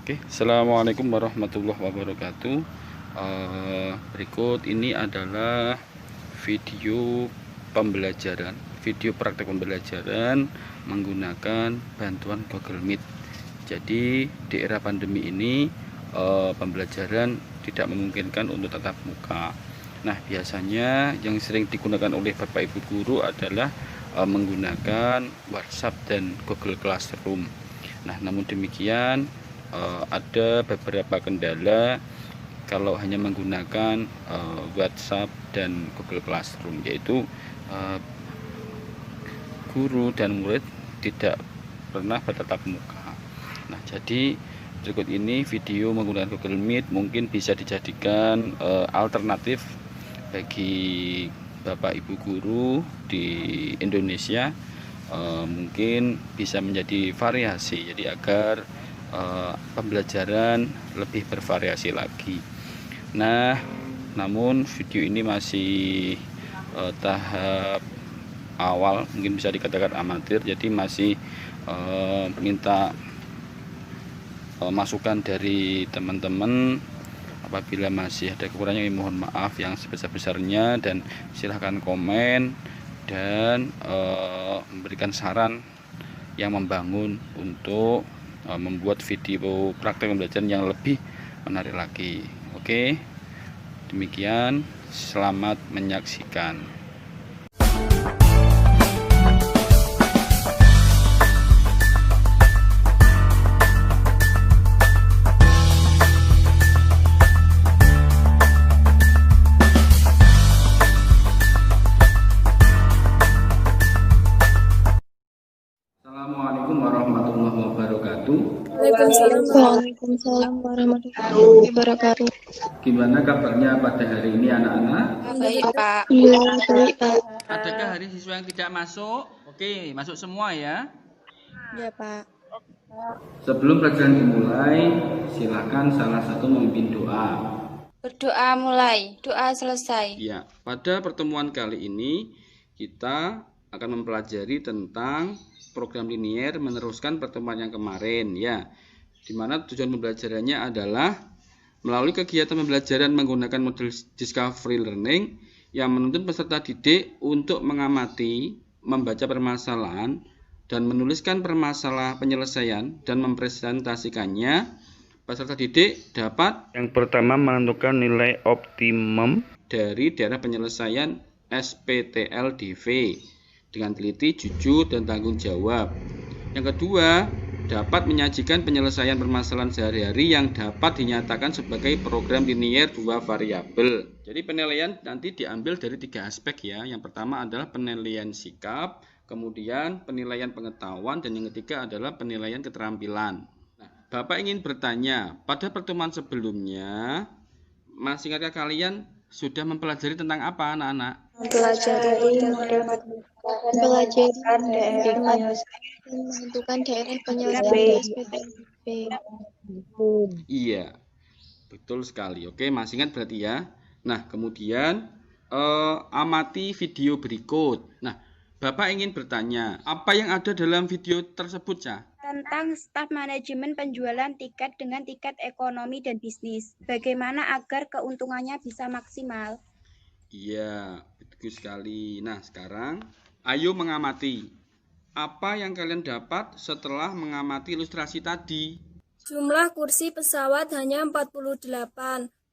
Oke, assalamualaikum warahmatullahi wabarakatuh. Berikut ini adalah video pembelajaran, video praktek pembelajaran menggunakan bantuan Google Meet. Jadi di era pandemi ini pembelajaran tidak memungkinkan untuk tatap muka. Nah, biasanya yang sering digunakan oleh Bapak Ibu guru adalah menggunakan WhatsApp dan Google Classroom. Nah, namun demikian ada beberapa kendala kalau hanya menggunakan WhatsApp dan Google Classroom, yaitu guru dan murid tidak pernah bertatap muka. Nah, jadi berikut ini video menggunakan Google Meet mungkin bisa dijadikan alternatif bagi Bapak Ibu guru di Indonesia. Mungkin bisa menjadi variasi, jadi agar pembelajaran lebih bervariasi lagi. Nah, namun video ini masih tahap awal, mungkin bisa dikatakan amatir, jadi masih minta masukan dari teman-teman. Apabila masih ada kekurangan, mohon maaf yang sebesar-besarnya, dan silahkan komen dan memberikan saran yang membangun untuk membuat video praktek pembelajaran yang lebih menarik lagi. Oke, demikian, selamat menyaksikan. Assalamualaikum warahmatullahi wabarakatuh. Waalaikumsalam warahmatullahi wabarakatuh. Gimana kabarnya pada hari ini anak-anak? Baik, Pak. Iya, baik, Pak. Adakah hari siswa yang tidak masuk? Oke, masuk semua ya. Ya, Pak. Sebelum pelajaran dimulai, silakan salah satu memimpin doa. Berdoa mulai, doa selesai. Ya, pada pertemuan kali ini kita akan mempelajari tentang program linier meneruskan pertemuan yang kemarin, ya. Di mana tujuan pembelajarannya adalah melalui kegiatan pembelajaran menggunakan model discovery learning yang menuntun peserta didik untuk mengamati, membaca permasalahan, dan menuliskan permasalahan penyelesaian dan mempresentasikannya. Peserta didik dapat yang pertama menentukan nilai optimum dari daerah penyelesaian SPTLDV dengan teliti, jujur, dan tanggung jawab. Yang kedua, dapat menyajikan penyelesaian permasalahan sehari-hari yang dapat dinyatakan sebagai program linier dua variabel. Jadi penilaian nanti diambil dari 3 aspek ya. Yang pertama adalah penilaian sikap, kemudian penilaian pengetahuan, dan yang ketiga adalah penilaian keterampilan. Nah, Bapak ingin bertanya, pada pertemuan sebelumnya, masih ingatkah kalian sudah mempelajari tentang apa anak-anak? Mempelajari model menentukan daerah penyelesaian SPTLDV. Iya, betul sekali. Oke, masih ingat berarti ya. Nah, kemudian amati video berikut. Nah, Bapak ingin bertanya, apa yang ada dalam video tersebut, Cah? Tentang staf manajemen penjualan tiket dengan tiket ekonomi dan bisnis. Bagaimana agar keuntungannya bisa maksimal? Iya, betul sekali. Nah, sekarang ayo mengamati. Apa yang kalian dapat setelah mengamati ilustrasi tadi? Jumlah kursi pesawat hanya 48.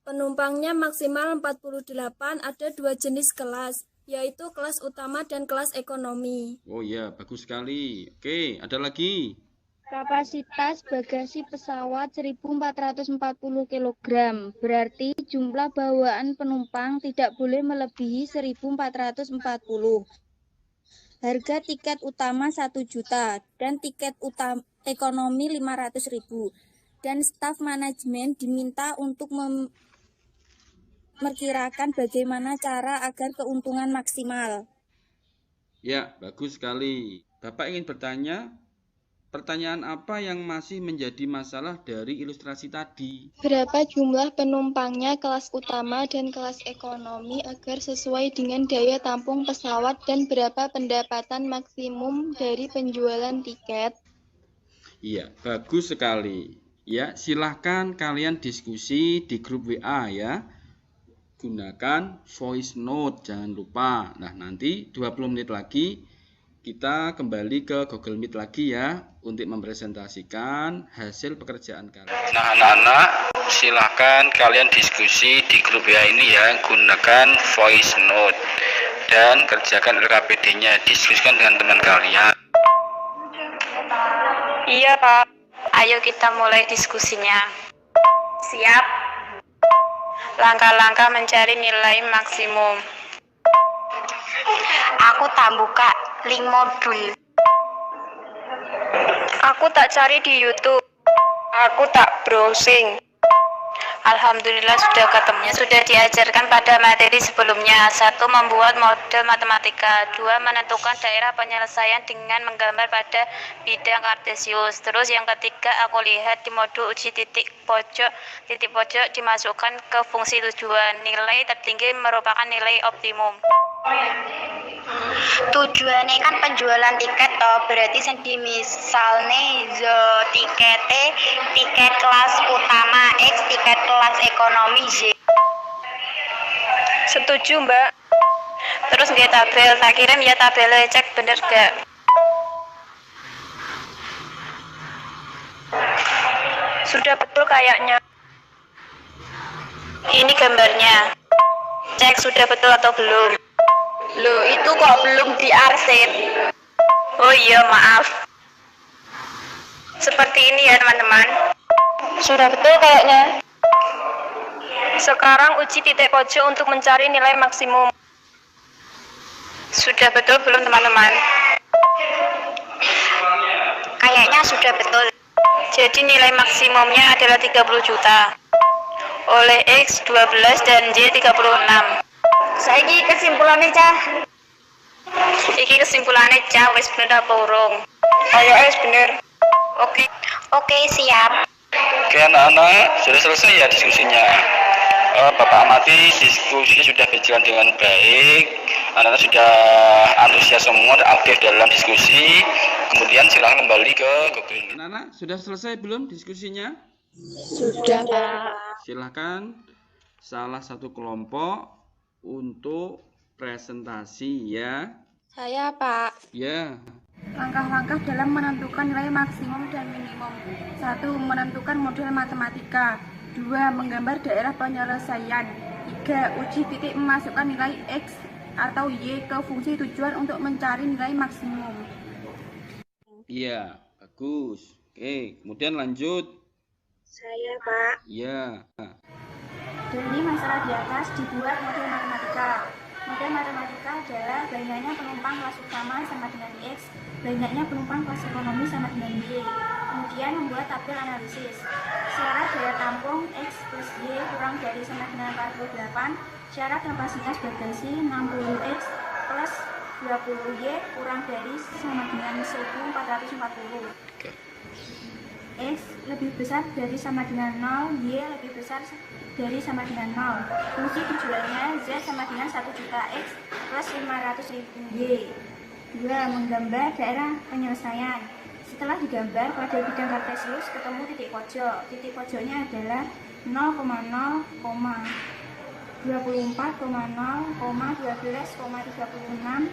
Penumpangnya maksimal 48, ada 2 jenis kelas, yaitu kelas utama dan kelas ekonomi. Oh iya, bagus sekali. Oke, ada lagi. Kapasitas bagasi pesawat 1.440 kg, berarti jumlah bawaan penumpang tidak boleh melebihi 1.440. Harga tiket utama 1 juta dan tiket ekonomi 500.000. Dan staf manajemen diminta untuk memperkirakan bagaimana cara agar keuntungan maksimal. Ya, bagus sekali. Bapak ingin bertanya, pertanyaan apa yang masih menjadi masalah dari ilustrasi tadi? Berapa jumlah penumpangnya kelas utama dan kelas ekonomi agar sesuai dengan daya tampung pesawat, dan berapa pendapatan maksimum dari penjualan tiket? Iya, bagus sekali. Ya, silahkan kalian diskusi di grup WA ya. Gunakan voice note, jangan lupa. Nah, nanti 20 menit lagi kita kembali ke Google Meet lagi ya untuk mempresentasikan hasil pekerjaan kalian. Nah, anak-anak, silahkan kalian diskusi di grup WA ini ya, gunakan voice note dan kerjakan LKPD-nya, diskusikan dengan teman kalian. Iya, Pak. Ayo kita mulai diskusinya. Siap. Langkah-langkah mencari nilai maksimum. Aku tak buka link modul. Aku tak cari di YouTube. Aku tak browsing. Alhamdulillah sudah ketemu. Sudah diajarkan pada materi sebelumnya. 1. Membuat model matematika. 2. Menentukan daerah penyelesaian dengan menggambar pada bidang kartesius. Terus yang ketiga, aku lihat di modul uji titik pojok dimasukkan ke fungsi tujuan. Nilai tertinggi merupakan nilai optimum. Tujuannya kan penjualan tiket toh, berarti misalnya tiket kelas utama X, tiket kelas ekonomi Z. Setuju, Mbak. Terus nggih tabel, tak kirim ya tabelnya, cek bener gak? Sudah betul kayaknya. Ini gambarnya. Cek sudah betul atau belum? Loh, itu kok belum diarsip. Oh iya, maaf. Seperti ini ya, teman-teman. Sudah betul kayaknya. Sekarang uji titik pojok untuk mencari nilai maksimum. Sudah betul belum, teman-teman? Kayaknya sudah betul. Jadi nilai maksimumnya adalah 30 juta. Oleh X 12 dan Y 36. Saiki kesimpulannya cah. Iki kesimpulannya cah, wis bener apa urung? Ayo wis bener. Oke, siap. Oke anak-anak, sudah selesai ya diskusinya. Bapak amati diskusi sudah berjalan dengan baik. Anak-anak sudah antusias semua, aktif dalam diskusi. Kemudian silakan kembali ke Google Meet. Anak-anak, sudah selesai belum diskusinya? Sudah, Pak. Silakan salah satu kelompok untuk presentasi ya. Saya, Pak. Ya. Langkah-langkah dalam menentukan nilai maksimum dan minimum. 1. Menentukan model matematika. 2. Menggambar daerah penyelesaian. 3. Uji titik memasukkan nilai X atau Y ke fungsi tujuan untuk mencari nilai maksimum. Iya, bagus. Oke, kemudian lanjut. Saya, Pak. Ya. Dari masalah di atas dibuat model matematika. Model matematika adalah banyaknya penumpang kelas utama sama dengan X, banyaknya penumpang kelas ekonomi sama dengan Y. Kemudian membuat tabel analisis. Syarat daya tampung X plus Y kurang dari sama dengan 48. Syarat kapasitas bagasi 60X plus 20Y kurang dari sama dengan 1440. X lebih besar dari sama dengan 0, Y lebih besar dari sama dengan 0. Fungsi tujuannya Z sama dengan 1 juta X plus 500.000 Y. 2. Menggambar daerah penyelesaian. Setelah digambar pada bidang kartesius ketemu titik pojok. Titik pojoknya adalah 0,0, 24,0, 12,36,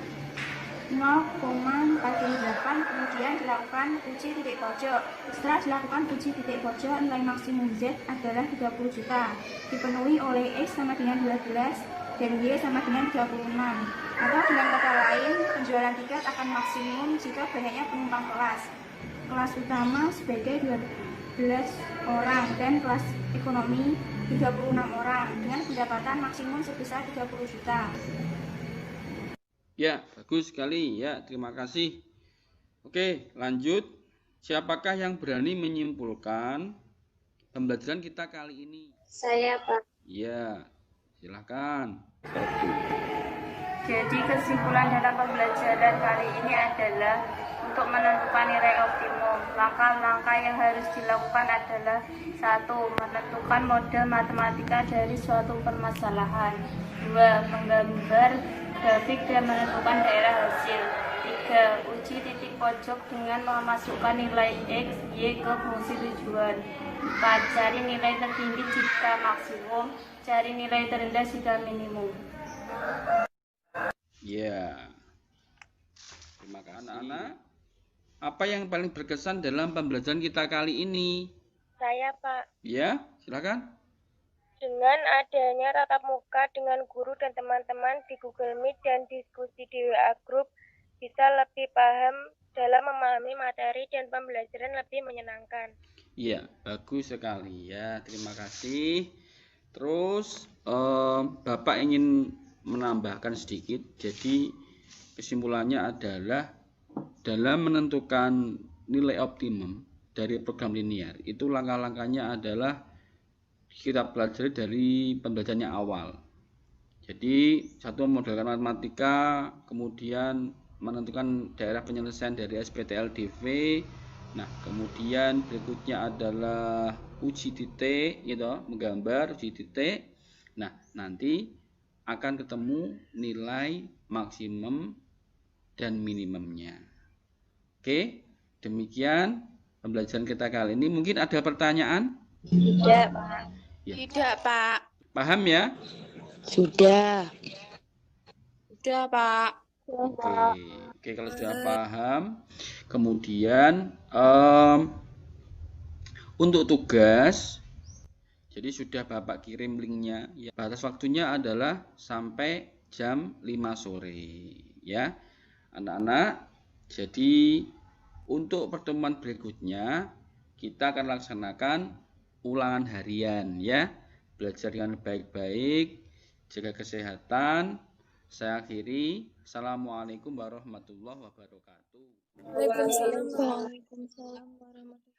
0,48. Kemudian dilakukan uji titik pojok. Setelah dilakukan uji titik pojok, nilai maksimum Z adalah 30 juta, dipenuhi oleh X sama dengan 12 dan Y sama dengan 36. Atau dengan kata lain, penjualan tiket akan maksimum jika banyaknya penumpang kelas utama sebagai 12 orang dan kelas ekonomi 36 orang dengan pendapatan maksimum sebesar 30 juta. Ya, bagus sekali. Ya, terima kasih. Oke, lanjut. Siapakah yang berani menyimpulkan pembelajaran kita kali ini? Saya, Pak. Ya, silakan. Jadi kesimpulan dalam pembelajaran kali ini adalah untuk menentukan nilai optimum. Langkah-langkah yang harus dilakukan adalah 1. Menentukan model matematika dari suatu permasalahan. 2. Menggambar grafik dan menentukan daerah hasil. 3. 3. Uji titik pojok dengan memasukkan nilai X, Y ke fungsi tujuan. 4. Cari nilai tertinggi jika maksimum, cari nilai terendah jika minimum. Ya. Terima kasih. Anak-anak, apa yang paling berkesan dalam pembelajaran kita kali ini? Saya, Pak. Ya, silakan. Dengan adanya tatap muka dengan guru dan teman-teman di Google Meet dan diskusi di WA Group, bisa lebih paham dalam memahami materi dan pembelajaran lebih menyenangkan. Iya, bagus sekali ya. Terima kasih. Terus, Bapak ingin menambahkan sedikit. Jadi, kesimpulannya adalah dalam menentukan nilai optimum dari program linear, itu langkah-langkahnya adalah kita pelajari dari pembelajarannya awal. Jadi, satu memodalkan matematika, kemudian menentukan daerah penyelesaian dari SPTLDV. Nah, kemudian berikutnya adalah uji titik, gitu, menggambar uji titik. Nah, nanti akan ketemu nilai maksimum dan minimumnya. Oke, demikian pembelajaran kita kali ini. Mungkin ada pertanyaan? Tidak, Pak. Ya. Tidak, Pak. Paham ya? Sudah. Sudah, Pak. Oke, kalau sudah paham, kemudian untuk tugas, jadi sudah Bapak kirim linknya. Ya, batas waktunya adalah sampai jam 5 sore, ya, anak-anak. Jadi untuk pertemuan berikutnya kita akan laksanakan ulangan harian, ya. Belajar dengan baik-baik, jaga kesehatan. Saya akhiri. Assalamualaikum warahmatullahi wabarakatuh. Waalaikumsalam. Waalaikumsalam warahmatullahi wabarakatuh.